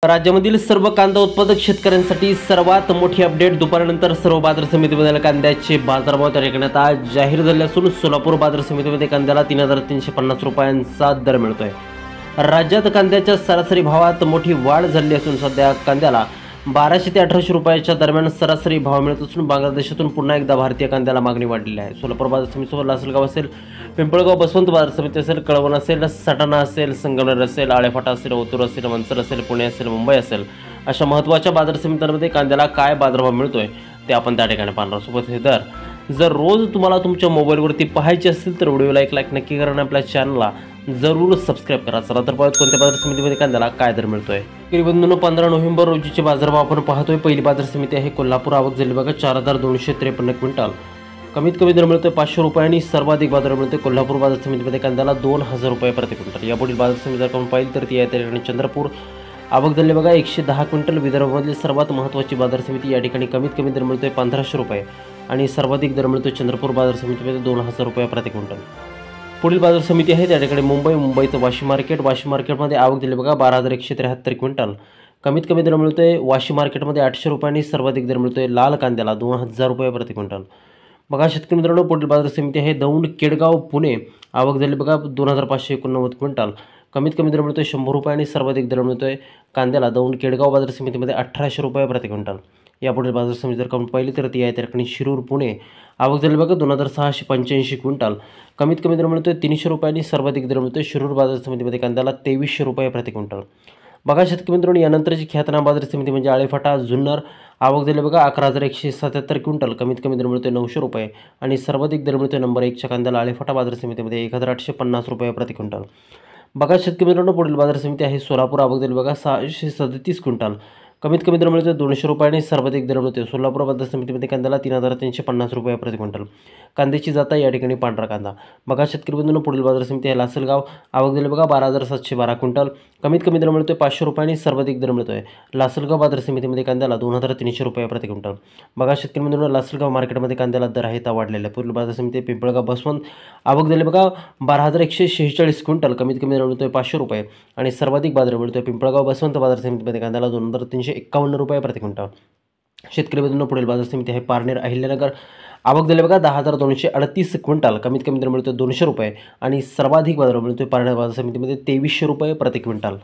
राज्यामधील सर्व कांदा उत्पादक शेतकऱ्यांसाठी सर्वात मोठी अपडेट। दुपारनंतर सर्व बाजार समितीमधील कांद्याचे बाजारभाव तयार करण्यात आज जाहीर झाले असून सोलापूर बाजार समितीमध्ये कांद्याला 3,350 रुपयांचा दर मिळतोय। राज्यात कांद्याच्या सरासरी भावात मोठी वाढ झाली असून सध्या कांद्याला 1200 ते 1800 रुपयाच्या दरम्यान सरासरी भाव मिळत असून बांगलादेशातून पुन्हा एकदा भारतीय कांद्याला मागणी वाढलेली आहे। सोलापूर बाजार समितीसोबत लासलगाव असेल, पिंपळगाव बसवंत बाजार समिती असेल, कळवण असेल, सटाणा असेल, संगमनेर असेल, आळेफाटा असेल, ओतूर असेल, मंचर असेल, पुणे असेल, मुंबई असेल, अशा महत्त्वाच्या बाजार समित्यांमध्ये कांद्याला काय बाजारभाव मिळतोय ते आपण त्या ठिकाणी पाहणार सोबत हे दर जर रोज तुम्हाला तुमच्या मोबाईलवरती पाहायचे असतील तर व्हिडिओला एक लाईक नक्की करा आणि आपल्या चॅनलला जरूर सबस्क्राइब करा। चला तर पाहूयात कोणत्या बाजार समितीमध्ये कांद्याला काय दर मिळतोय। बंधूंनो, 15 नोव्हेंबर रोजीचे बाजारभाव आपण पाहतोय। पहिली बाजार समिती आहे कोल्हापूर। आवक झाली बघा 4,253 क्विंटल। कमीत कमी दर मिळतोय 500 रुपये आणि सर्वाधिक बाजार मिळतोय कोल्हापूर बाजार समितीमध्ये कांद्याला 2,000 रुपये प्रति क्विंटल। यापुढील बाजार समिती जर आपण पाहिली तर ती आहे त्या ठिकाणी चंद्रपूर। आवक झाली बघा 110 क्विंटल। विदर्भामधली सर्वात महत्त्वाची बाजार समिती या ठिकाणी कमीत कमी दर मिळतोय 1500 रुपये आणि सर्वाधिक दर मिळतोय चंद्रपूर बाजार समितीमध्ये 2,000 रुपये प्रति क्विंटल। पुढील बाजार समिती आहे त्या ठिकाणी मुंबईचं वाशी मार्केट। वाशी मार्केटमध्ये आवक दिली बघा 12,173 क्विंटल। कमीत कमी दर मिळतोय वाशी मार्केटमध्ये 800 रुपये आणि सर्वाधिक दर मिळतोय लाल कांद्याला 2,000 रुपये प्रति क्विंटल। बघा शेतकरी मित्रांनो, पुढील बाजार समिती आहे दौंड केडगाव पुणे। आवक झाली बघा 2,589 क्विंटल। कमीत कमी दर मिळतोय 100 रुपये आणि सर्वाधिक दर मिळतोय कांद्याला दौंड केडगाव बाजार समितीमध्ये 1,800 रुपये प्रति क्विंटल। यापुढील बाजार समिती जर आपण पाहिली तर ती आहे त्या ठिकाणी शिरूर पुणे। आवक झाली बघा 2,685 क्विंटल। कमीत कमी दर मिळतोय 300 रुपये आणि सर्वाधिक दर मिळतोय शिरूर बाजार समितीमध्ये कांद्याला 2,300 रुपये प्रति क्विंटल। बघा शेतकरी मित्रांनो, यानंतरची ख्यातनाम बाजार समिती म्हणजे आळेफाटा जुन्नर। आवक झाली बघा 11,177 क्विंटल। कमीत कमी दर मिळतोय 900 रुपये आणि सर्वाधिक दर मिळतोय नंबर 1च्या कांद्याला आळेफाटा बाजार समितीमध्ये 1,850 रुपये प्रति क्विंटल। बघा शेतकरी मित्रांनो, पुढील बाजार समिती आहे सोलापूर। आवक झाली बघा 637 क्विंटल। कमीत कमी दर मिळतोय 200 रुपये आणि सर्वाधिक दर मिळतोय सोलापूर बाजार समितीमध्ये कांद्याला 3,350 रुपये प्रति क्विंटल। कांद्याची जात आहे या ठिकाणी पांढरा कांदा। बघा शेतकरी बंधूंनो, पुढील बाजार समिती आहे लासलगाव। आवक झाली बघा 12,712 क्विंटल। कमीत कमी दर मिळतोय 500 रुपये आणि सर्वाधिक दर मिळतोय लासलगाव बाजार समितीमध्ये कांद्याला 2,300 रुपये प्रति क्विंटल। बघा शेतकरी बंधूंनो, लासलगाव मार्केटमध्ये कांद्याला दर आहे ता वाढलेला आहे। पुढील बाजार समिती पिंपळगाव बसवंत। आवक झाली बघा 12,146 क्विंटल। कमीत कमी दर मिळतोय 500 रुपये आणि सर्वाधिक बाजार मिळतोय पिंपळगाव बसवंत बाजार समितीमध्ये कांद्याला 2,351 रुपये प्रति क्विंटल। शेतकरी बंधूंनो, पुढील बाजार समिती आहे पारनेर अहिल्यानगर। आवक झाली बघा 10,238 क्विंटल। कमीत कमी दर मिळतोय 200 रुपये आणि सर्वाधिक बाजार मिळतोय पारनेर बाजार समितीमध्ये 2,300 रुपये प्रति क्विंटल।